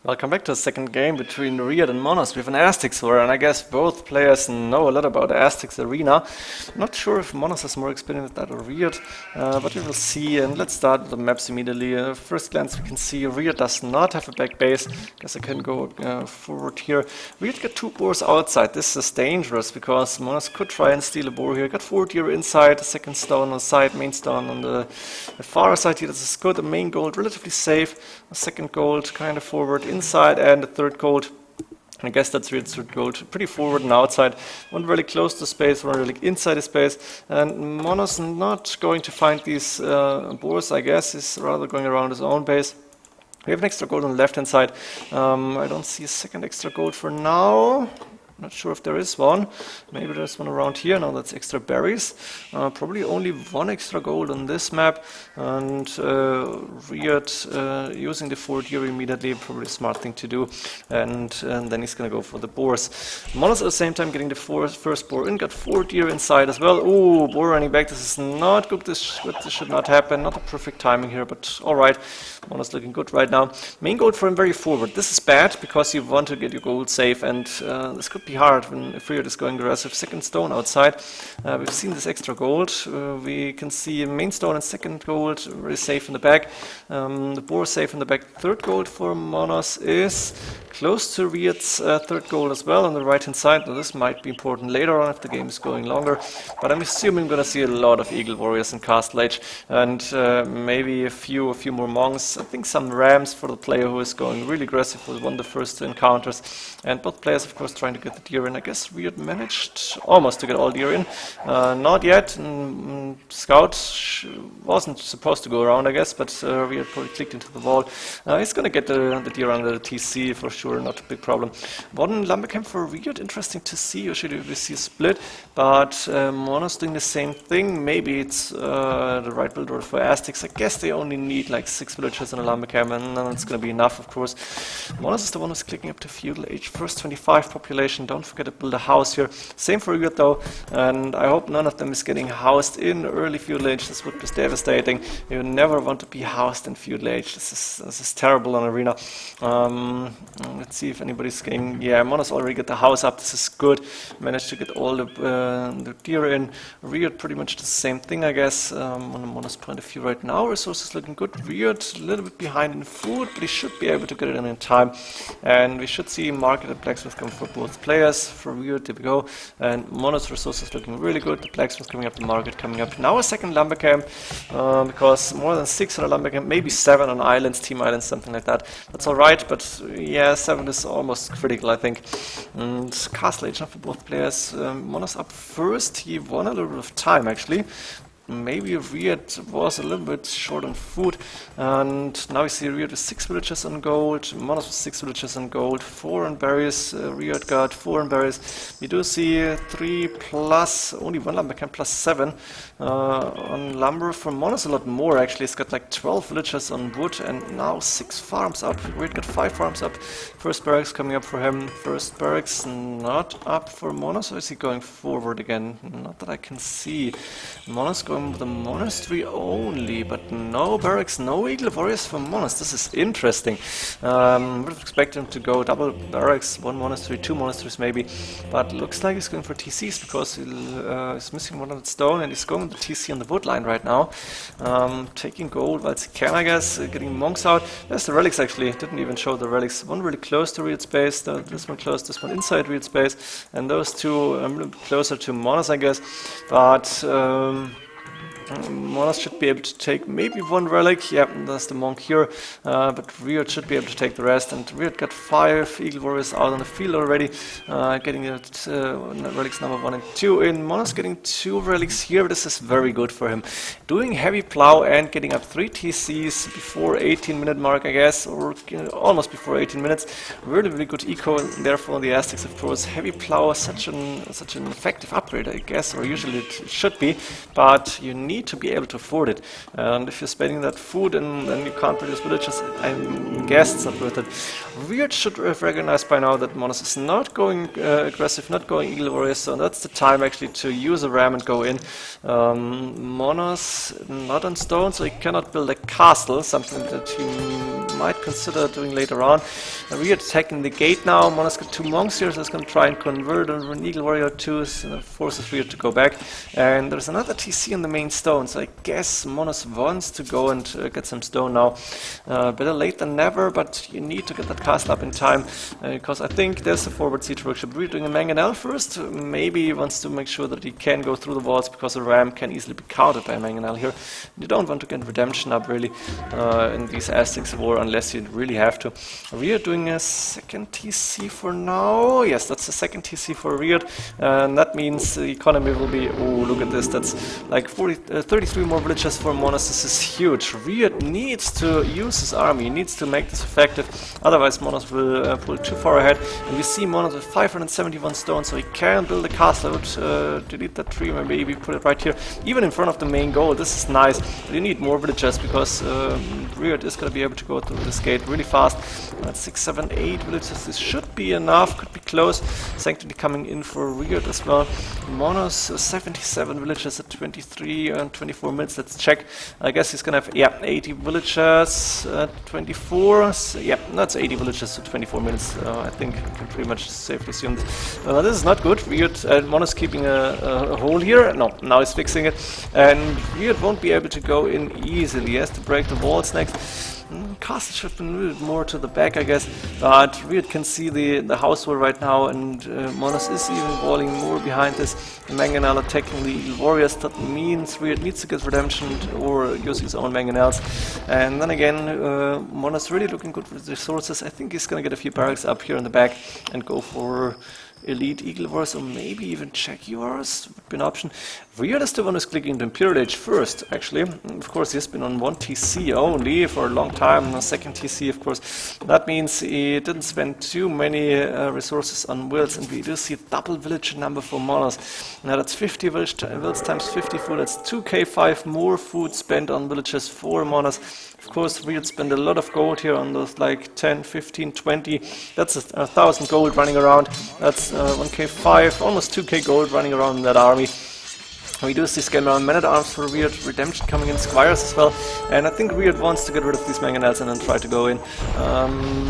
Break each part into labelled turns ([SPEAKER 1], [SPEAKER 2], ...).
[SPEAKER 1] Welcome back to the second game between RiuT and Monoz. We have an Aztecs war, and I guess both players know a lot about the Aztecs arena. Not sure if Monoz has more experience with that or RiuT, but we will see. And let's start with the maps immediately. First glance, we can see RiuT does not have a back base. Guess I can go forward here. RiuT got two boars outside. This is dangerous because Monoz could try and steal a boar here. Got forward here inside, the second stone on the side, main stone on the far side here. This is good. The main gold relatively safe. The second gold kind of forward inside, and the third gold, I guess that's RiuT's third gold, pretty forward and outside. One really close to space, one really inside the space, and Monoz not going to find these boars, I guess. He's rather going around his own base. We have an extra gold on the left hand side. I don't see a second extra gold for now. Not sure if there is one. Maybe there's one around here. No, that's extra berries. Probably only one extra gold on this map. And RiuT using the fort here immediately, probably a smart thing to do. And then he's going to go for the boars. Monoz at the same time getting the first boar in. Got fort here inside as well. Oh, boar running back. This is not good. This should not happen. Not a perfect timing here, but all right. Monoz looking good right now. Main gold for him very forward. This is bad because you want to get your gold safe, and this could be hard when RiuT is going aggressive. Second stone outside. We've seen this extra gold. We can see main stone and second gold very safe in the back. The boar safe in the back. Third gold for Monoz is close to RiuT's third gold as well on the right hand side. Now, this might be important later on if the game is going longer, but I'm assuming I'm going to see a lot of Eagle Warriors in Castle Age, and maybe a few more monks. I think some rams for the player who is going really aggressive, who won the first encounters, and both players of course trying to get the deer in. I guess RiuT managed almost to get all deer in. Not yet. Scout wasn't supposed to go around, I guess, but RiuT probably clicked into the wall. He's going to get the deer under the TC for sure, not a big problem. One lumber camp for RiuT, interesting to see. Usually we see a split, but Monoz doing the same thing. Maybe it's the right build order for Aztecs. I guess they only need like 6 villagers in a lumber camp, and then it's going to be enough, of course. Monoz is the one who's clicking up to feudal age. First 25 population. Don't forget to build a house here. Same for RiuT though, and I hope none of them is getting housed in early feudal age. This would be devastating. You never want to be housed in feudal age. This is terrible on arena. Let's see if anybody's getting. Yeah, Monoz already got the house up. This is good. Managed to get all the deer in. RiuT pretty much the same thing, I guess. On Monoz point of view right now, resources looking good. RiuT a little bit behind in food, but he should be able to get it in time. And we should see market and blacksmith come for both players. For RiuT, there we go. And Monoz resources looking really good. The blacksmith coming up, the market coming up. Now a second lumber camp, because more than 6 on a lumber camp, maybe 7 on islands, team islands, something like that. That's alright, but yeah, 7 is almost critical, I think. And Castle Age for both players. Monoz up first. He won a little bit of time actually. Maybe RiuT was a little bit short on food, and now we see RiuT with 6 villagers on gold, Monoz with 6 villagers on gold, 4 on berries, RiuT got 4 on berries. We do see 3 plus, only 1 lumber camp plus 7 on lumber. For Monoz a lot more actually. It's got like 12 villagers on wood and now 6 farms up. RiuT got 5 farms up. First barracks coming up for him. First barracks not up for Monoz, or is he going forward again? Not that I can see. Monoz going with the monastery only, but no barracks, no Eagle Warriors for Monoz. This is interesting. Would have expected him to go double barracks, 1 monastery, 2 monasteries maybe, but looks like he's going for TCs because he's missing 100 stone and he's going with the TC on the wood line right now. Taking gold while he can, I guess, getting monks out. There's the relics actually, didn't even show the relics. One really close to RiuT space, this one close, this one inside RiuT space, and those two a little bit closer to Monoz, I guess, but Monoz should be able to take maybe 1 relic. Yeah, that's the monk here. But RiuT should be able to take the rest. And RiuT got 5 Eagle Warriors out on the field already. Getting relics number 1 and 2 in. Monoz getting 2 relics here. This is very good for him. Doing heavy plow and getting up 3 TCs before 18-minute mark, I guess, or almost before 18 minutes. Really good eco there for the Aztecs, of course. Heavy plow is such an effective upgrade, I guess, or usually it should be. But you need to be able to afford it, and if you're spending that food and then you can't produce villages, I guess it's not worth it. RiuT should have recognized by now that Monoz is not going aggressive, not going Eagle Warriors, so that's the time actually to use a ram and go in. Monoz not on stone, so he cannot build a castle, something that he might might consider doing later on. RiuT attacking the gate now. Monoz got 2 monks here, so it's going to try and convert over an Eagle Warrior 2, so it forces RiuT to go back. And there's another TC in the main stone, so I guess Monoz wants to go and get some stone now. Better late than never, but you need to get that castle up in time, because I think there's a forward siege workshop. RiuT doing a Mangonel first. Maybe he wants to make sure that he can go through the walls, because a ram can easily be countered by a Mangonel here. You don't want to get redemption up really in these Aztecs war unless you really have to. RiuT doing a second TC for now. Yes, that's the second TC for RiuT, and that means the economy will be, oh, look at this, that's like 33 more villages for Monoz. This is huge. RiuT needs to use his army, he needs to make this effective, otherwise Monoz will pull too far ahead. And we see Monoz with 571 stone, so he can build a castle. I would delete that tree, maybe put it right here, even in front of the main goal. This is nice, but you need more villagers, because RiuT is going to be able to go through this gate really fast. That's 6, 7, 8 villages. This should be enough, could be close. Sanctity coming in for RiuT as well. Monoz 77 villages at 23 and 24 minutes. Let's check. I guess he's going to have, yeah, 80 villagers at 24. So, yeah, that's 80 villagers to 24 minutes. I think we can pretty much safely assume this. This is not good. RiuT, Monoz keeping a hole here. No, now he's fixing it. And RiuT won't be able to go in easily. He has to break the walls next. Castle should have been moved more to the back, I guess, but RiuT can see the house wall right now, and Monoz is even walling more behind this. Mangonel attacking the Eagle Warriors. That means RiuT needs to get redemption or use his own Mangonels. And then again, Monoz really looking good with resources. I think he's going to get a few barracks up here in the back and go for elite Eagle Wars, or maybe even Jaguars would be an option. RiuT is the one who's clicking the Imperial Age first, actually. Of course, he's been on 1 TC only for a long time, a second TC, of course. That means he didn't spend too many resources on wills, and we do see double village number for Monoz. Now that's 50 wills times 50 food, that's 2k5 more food spent on villages for Monoz. Of course, RiuT spent a lot of gold here on those like 10, 15, 20. That's 1,000 gold running around. That's 1k5, almost 2k gold running around in that army. We do see scale around man-at-arms for RiuT, redemption coming in, squires as well, and I think RiuT wants to get rid of these Mangonels and then try to go in.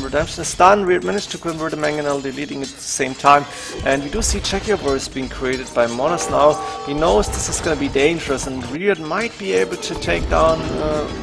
[SPEAKER 1] Redemption is done. RiuT managed to convert a Mangonel, deleting it at the same time, and we do see Jaguars being created by Monoz now. He knows this is going to be dangerous, and RiuT might be able to take down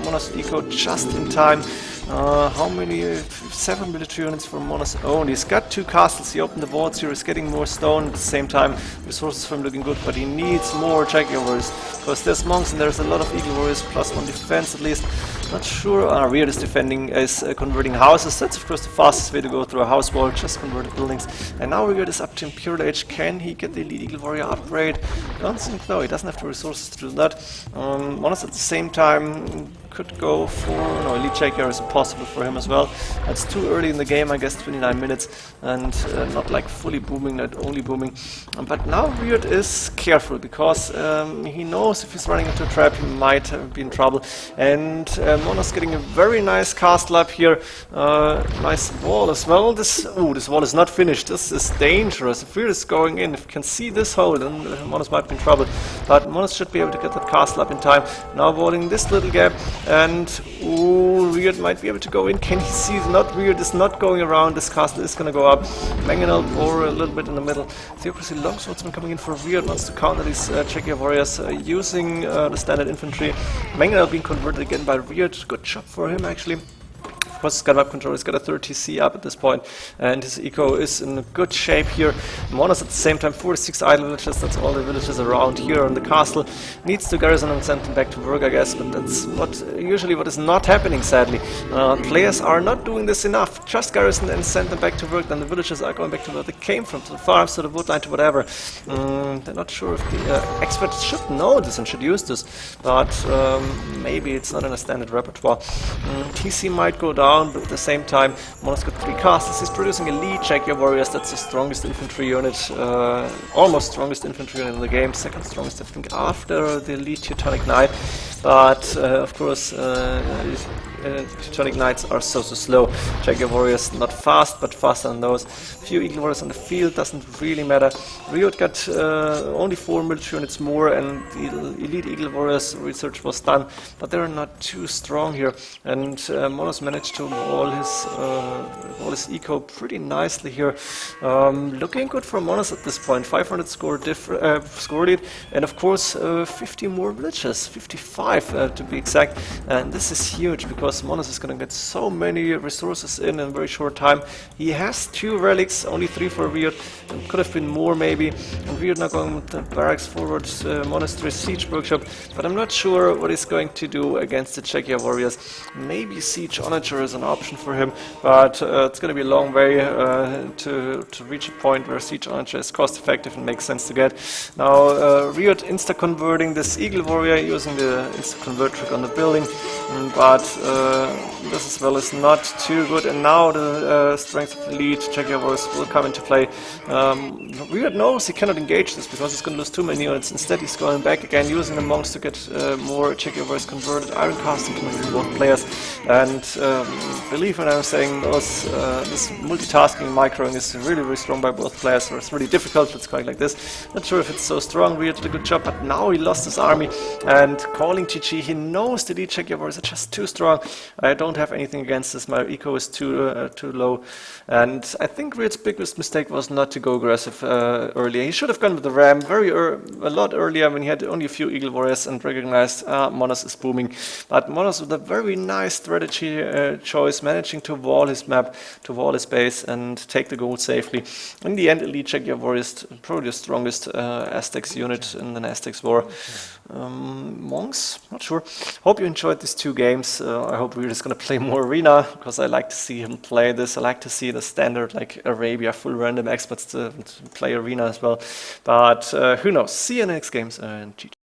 [SPEAKER 1] Monoz Eco just in time. How many? 7 military units for Monoz only. He's got 2 castles, he opened the vaults here, he's getting more stone at the same time. Resources from looking good, but he needs more Jaguars, because there's monks and there's a lot of Eagle Warriors, plus 1 defense at least. Not sure. RiuT is defending, is converting houses. That's of course the fastest way to go through a house wall, just converted buildings. And now RiuT is up to Imperial Age. Can he get the elite Eagle Warrior upgrade? I don't think, no, he doesn't have the resources to do that. Monoz at the same time could go for, no, elite Jaguar is impossible for him as well. That's too early in the game, I guess, 29 minutes, and not like fully booming, not only booming. But now RiuT is careful, because he knows if he's running into a trap, he might be in trouble. And Monoz getting a very nice castle up here, nice wall as well. This wall is not finished. This is dangerous. If RiuT is going in, if you can see this hole, then Monoz might be in trouble. But Monoz should be able to get that castle up in time. Now walling this little gap, and RiuT might be able to go in. Can he see? RiuT is not going around. This castle is going to go up. Mangonel or a little bit in the middle. Theocracy longswordsman coming in for RiuT, wants to counter these Jaguar warriors using the standard infantry. Mangonel being converted again by RiuT. Good job for him, actually. Of course, he's got map control, he's got a 30C up at this point, and his eco is in good shape here. Monoz at the same time, 46 idle villages, that's all the villages around here on the castle. Needs to garrison and send them back to work, I guess, but that's usually what is not happening, sadly. Players are not doing this enough. Just garrison and send them back to work, then the villages are going back to where they came from, to the farms, to the woodline, to whatever. They're not sure if the experts should know this and should use this, but maybe it's not in a standard repertoire. TC might go down, but at the same time, Monoz got 3 castles. He's producing elite Jaguar warriors. That's the strongest infantry unit, almost strongest infantry unit in the game. Second strongest, I think, after the elite Teutonic Knight. But of course, Teutonic Knights are so slow. Jaguar Warriors not fast, but faster than those. Few Eagle Warriors on the field, doesn't really matter. RiuT got only 4 military units more, and the Elite Eagle Warriors research was done, but they're not too strong here. And Monoz managed to wall his eco pretty nicely here. Looking good for Monoz at this point. 500 score lead, and of course 50 more villages, 55 to be exact. And this is huge because Monoz is going to get so many resources in a very short time. He has 2 relics, only 3 for RiuT. Could have been more maybe. And RiuT now going with the barracks forward, monastery siege workshop. But I'm not sure what he's going to do against the Jaguar Warriors. Maybe siege onager is an option for him, but it's going to be a long way to reach a point where siege onager is cost effective and makes sense to get. Now RiuT insta converting this Eagle Warrior using the insta convert trick on the building, but this as well is not too good. And now the strength of the lead Jaguar Warriors will come into play. RiuT knows he cannot engage this because he's going to lose too many units. Instead he's going back again using the monks to get more Jaguar Warriors converted. Iron casting coming from both players, and believe when I'm saying those, this multitasking microing is really, really strong by both players, so it's really difficult, let's call it like this. Not sure if it's so strong. RiuT did a good job, but now he lost his army, and calling GG, he knows the elite Jaguar Warriors are just too strong. I don't have anything against this, my eco is too low, and I think RiuT's biggest mistake was not to go aggressive earlier. He should have gone with the ram a lot earlier when he had only a few Eagle Warriors and recognized Monoz is booming. But Monoz with a very nice strategy choice, managing to wall his map, to wall his base and take the gold safely. In the end, elite Jaguar Warriors probably the strongest Aztecs unit in the Aztecs war. Monks, not sure. Hope you enjoyed these 2 games. I hope we're just going to play more Arena, because I like to see him play this. I like to see the standard like Arabia full random experts to play Arena as well. But who knows? See you in the next games, and GG.